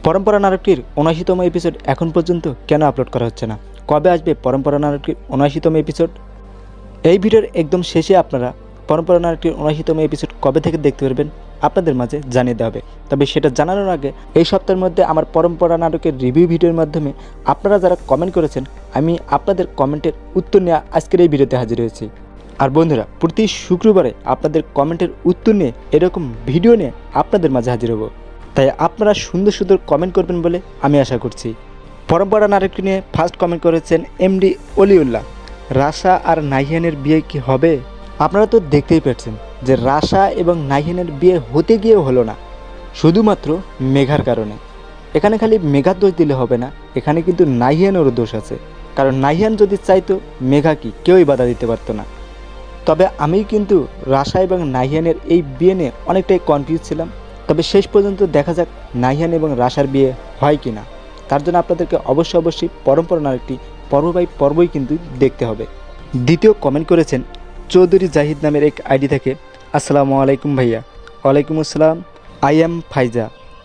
পরম্পরা নাটকটির ৭৯তম এপিসোড এখন পর্যন্ত কেন আপলোড করা হচ্ছে না? কবে আসবে পরম্পরা নাটকটির ৭৯তম এপিসোড? এই ভিডিওর একদম শেষে আপনারা পরম্পরা নাটকটির ৭৯তম এপিসোড কবে থেকে দেখতে পারবেন আপনাদের মাঝে জানিয়ে দেওয়া হবে। তবে সেটা জানানোর আগে এই সপ্তাহের মধ্যে আমার পরম্পরা নাটকের রিভিউ ভিডিওর মাধ্যমে আপনারা যারা কমেন্ট করেছেন, আমি আপনাদের কমেন্টের উত্তর নিয়ে আজকের এই ভিডিওতে হাজির হয়েছি। আর বন্ধুরা, প্রতি শুক্রবারে আপনাদের কমেন্টের উত্তর নিয়ে এরকম ভিডিও নিয়ে আপনাদের মাঝে হাজির হব। তাই আপনারা সুন্দর সুন্দর কমেন্ট করবেন বলে আমি আশা করছি। পরম্পরা নাটকটি নিয়ে ফার্স্ট কমেন্ট করেছেন এমডি অলিউল্লাহ। রাশা আর নাহিয়ানের বিয়ে কি হবে? আপনারা তো দেখতেই পাচ্ছেন যে রাশা এবং নাহিয়ানের বিয়ে হতে গিয়েও হলো না, শুধুমাত্র মেঘার কারণে। এখানে খালি মেঘার দোষ দিলে হবে না, এখানে কিন্তু নাহিয়ানেরও দোষ আছে। কারণ নাহিয়ান যদি চাইতো, মেঘা কি কেউই বাধা দিতে পারতো না। তবে আমি কিন্তু রাশা এবং নাহিয়ানের এই বিয়ে নিয়ে অনেকটাই কনফিউজ ছিলাম। তবে শেষ পর্যন্ত দেখা যাক নাহিয়ান এবং রাশার বিয়ে হয় কি না। তার জন্য আপনাদেরকে অবশ্যই পরম্পরা নাটকটি পর্ব বাই পর্বই কিন্তু দেখতে হবে। দ্বিতীয় কমেন্ট করেছেন চৌধুরী জাহিদ নামের এক আইডি থেকে। আসসালামু আলাইকুম ভাইয়া। ওয়ালাইকুম আসসালাম। আই এম ফাইজা।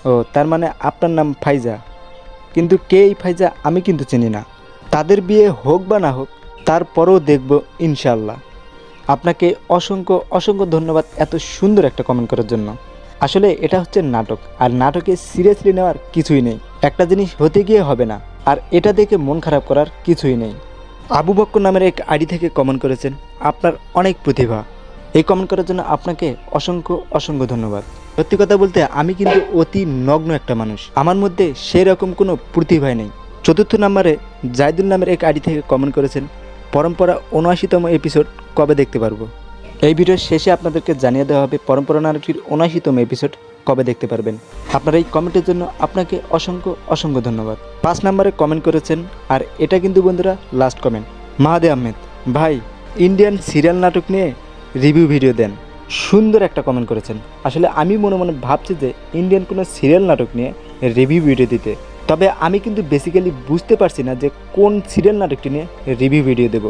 ও, তার মানে আপনার নাম ফাইজা। কিন্তু কে এই ফাইজা আমি কিন্তু চিনি না। তাদের বিয়ে হোক বা না হোক, তারপরেও দেখব ইনশাআল্লাহ। আপনাকে অসংখ্য ধন্যবাদ এত সুন্দর একটা কমেন্ট করার জন্য। আসলে এটা হচ্ছে নাটক, আর নাটকে সিরিয়াসলি নেওয়ার কিছুই নেই। একটা জিনিস হতে গিয়ে হবে না, আর এটা দেখে মন খারাপ করার কিছুই নেই। আবু বক্কর নামের এক আইডি থেকে কমেন্ট করেছেন, আপনার অনেক প্রতিভা। এই কমেন্ট করার জন্য আপনাকে অসংখ্য ধন্যবাদ। সত্যি কথা বলতে আমি কিন্তু অতি নগ্ন একটা মানুষ, আমার মধ্যে সেই রকম কোনো প্রতিভা নেই। চতুর্থ নম্বরে জায়দুল নামের এক আইডি থেকে কমেন্ট করেছেন, পরম্পরা ৭৯তম এপিসোড কবে দেখতে পারবো? এই ভিডিওর শেষে আপনাদেরকে জানিয়ে দেওয়া হবে পরম্পরা নাটকটির ৭৯তম এপিসোড কবে দেখতে পারবেন। আপনার এই কমেন্টের জন্য আপনাকে অসংখ্য ধন্যবাদ। ৫ নম্বরে কমেন্ট করেছেন, আর এটা কিন্তু বন্ধুরা লাস্ট কমেন্ট, মাহাদে আহমেদ ভাই, ইন্ডিয়ান সিরিয়াল নাটক নিয়ে রিভিউ ভিডিও দেন। সুন্দর একটা কমেন্ট করেছেন। আসলে আমি মনে ভাবছি যে ইন্ডিয়ান কোনো সিরিয়াল নাটক নিয়ে রিভিউ ভিডিও দিতে। তবে আমি কিন্তু বেসিক্যালি বুঝতে পারছি না যে কোন সিরিয়াল নাটকটি নিয়ে রিভিউ ভিডিও দেব।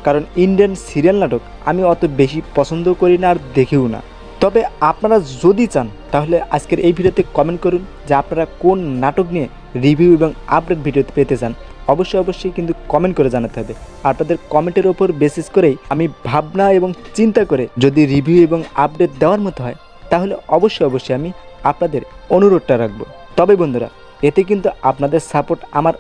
কারণ ইন্ডিয়ান সিরিয়াল নাটক আমি অত বেশি পছন্দ করি না, আর দেখিও না। তবে আপনারা যদি চান তাহলে আজকের এই ভিডিওতে কমেন্ট করুন যে আপনারা কোন নাটক নিয়ে রিভিউ এবং আপডেট ভিডিও পেতে চান। অবশ্যই কিন্তু কমেন্ট করে জানাতে হবে। আপনাদের কমেন্টের ওপর বেসিস করেই আমি ভাবনা এবং চিন্তা করে যদি রিভিউ এবং আপডেট দেওয়ার মতো হয়, তাহলে অবশ্যই আমি আপনাদের অনুরোধটা রাখবো। তবে বন্ধুরা, এতে কিন্তু আপনাদের সাপোর্ট আমার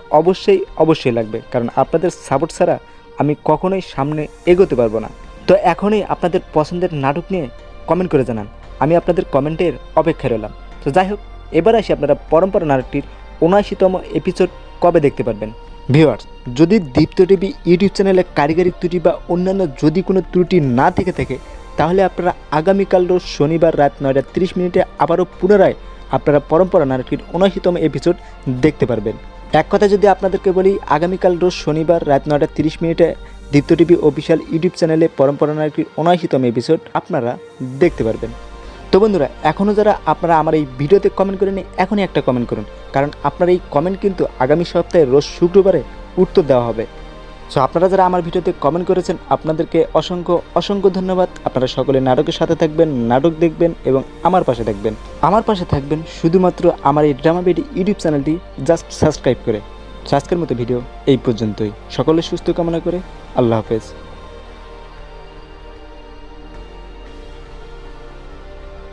অবশ্যই লাগবে, কারণ আপনাদের সাপোর্ট ছাড়া আমি কখনোই সামনে এগোতে পারবো না। তো এখনই আপনাদের পছন্দের নাটক নিয়ে কমেন্ট করে জানান, আমি আপনাদের কমেন্টের অপেক্ষায় রইলাম। তো যাই হোক, এবার আসি আপনারা পরম্পরা নাটকটির ৭৯তম এপিসোড কবে দেখতে পারবেন। ভিউয়ার্স, যদি দীপ্ত টিভি ইউটিউব চ্যানেলে কারিগরি ত্রুটি বা অন্যান্য যদি কোনো ত্রুটি না থেকে থাকে, তাহলে আপনারা আগামীকাল রোজ শনিবার রাত ৯টা ৩০ আবারও পুনরায় আপনারা পরম্পরা নাটকটির ৭৯তম এপিসোড দেখতে পারবেন। এক কথা যদি আপনাদেরকে বলি, আগামীকাল রোজ শনিবার রাত ৯টা ৩০ দীপ্ত টিভি অফিসিয়াল ইউটিউব চ্যানেলে পরম্পরা নাটকটির ৭৯তম এপিসোড আপনারা দেখতে পারবেন। তো বন্ধুরা, এখনও যারা আপনারা আমার এই ভিডিওতে কমেন্ট করেনি, এখনই একটা কমেন্ট করুন, কারণ আপনার এই কমেন্ট কিন্তু আগামী সপ্তাহে রোজ শুক্রবারে উত্তর দেওয়া হবে। সো আপনারা যারা আমার ভিডিওতে কমেন্ট করেছেন, আপনাদেরকে অসংখ্য ধন্যবাদ। আপনারা সকলে নাটকের সাথে থাকবেন, নাটক দেখবেন এবং আমার পাশে থাকবেন শুধুমাত্র আমার এই ড্রামা ভিডি ইউটিউব চ্যানেলটি জাস্ট সাবস্ক্রাইব করে। আজকের মতো ভিডিও এই পর্যন্তই। সকলে সুস্থ কামনা করে আল্লাহ হাফেজ।